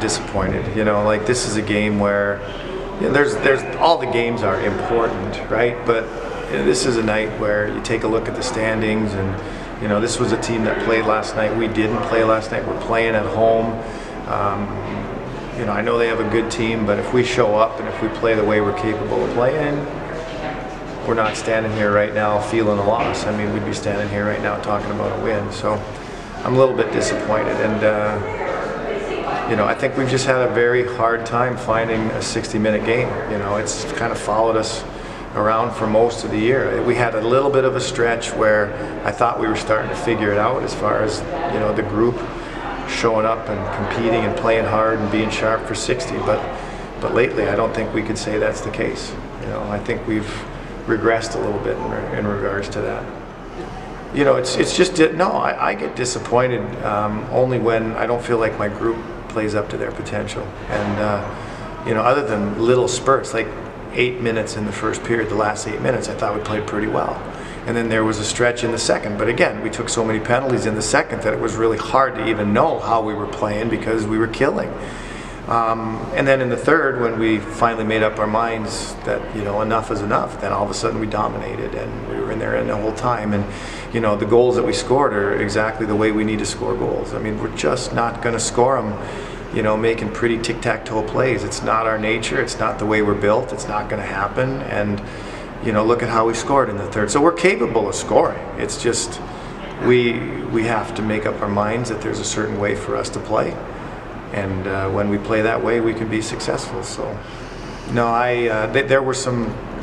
disappointed. You know, like this is a game where there's all the games are important, right? But this is a night where you take a look at the standings, and this was a team that played last night. We didn't play last night. We're playing at home. I know they have a good team, but if we show up and if we play the way we're capable of playing, we're not standing here right now feeling a loss. I mean, we'd be standing here right now talking about a win. So I'm a little bit disappointed, and I think we've just had a very hard time finding a 60-minute game. It's kind of followed us around for most of the year. We had a little bit of a stretch where I thought we were starting to figure it out as far as the group showing up and competing and playing hard and being sharp for 60. But lately, I don't think we could say that's the case. I think we've regressed a little bit in regards to that. It's just I get disappointed only when I don't feel like my group plays up to their potential. And other than little spurts, like 8 minutes in the first period, the last 8 minutes, I thought we played pretty well. And then there was a stretch in the second. But again, we took so many penalties in the second that it was really hard to even know how we were playing because we were killing. And then in the third, when we finally made up our minds that enough is enough, then all of a sudden we dominated and we were in there the whole time. And the goals that we scored are exactly the way we need to score goals. I mean, we're just not going to score them, making pretty tic-tac-toe plays. It's not our nature. It's not the way we're built. It's not going to happen. And look at how we scored in the third. So we're capable of scoring. It's just we have to make up our minds that there's a certain way for us to play. And when we play that way, we can be successful. So, no, there were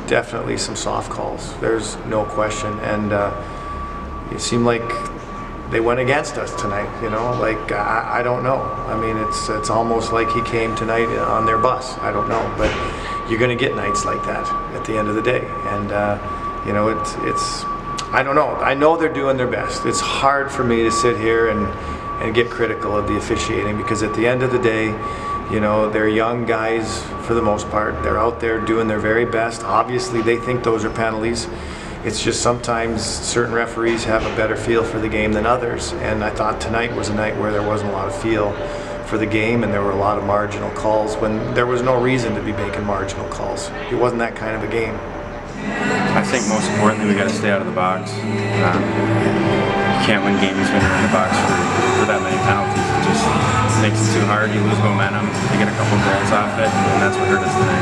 definitely some soft calls. There's no question, and it seemed like they went against us tonight. Like I don't know. I mean, it's almost like he came tonight on their bus. I don't know, but you're going to get nights like that at the end of the day, and it's I don't know. I know they're doing their best. It's hard for me to sit here and get critical of the officiating, because at the end of the day, they're young guys for the most part. They're out there doing their very best. Obviously, they think those are penalties. It's just sometimes certain referees have a better feel for the game than others, and I thought tonight was a night where there wasn't a lot of feel for the game, and there were a lot of marginal calls when there was no reason to be making marginal calls. It wasn't that kind of a game. I think most importantly, we got to stay out of the box. You can't win games when you're in the box for that many penalties. It just makes it too hard. You lose momentum. You get a couple of goals off it, and that's what hurt us tonight.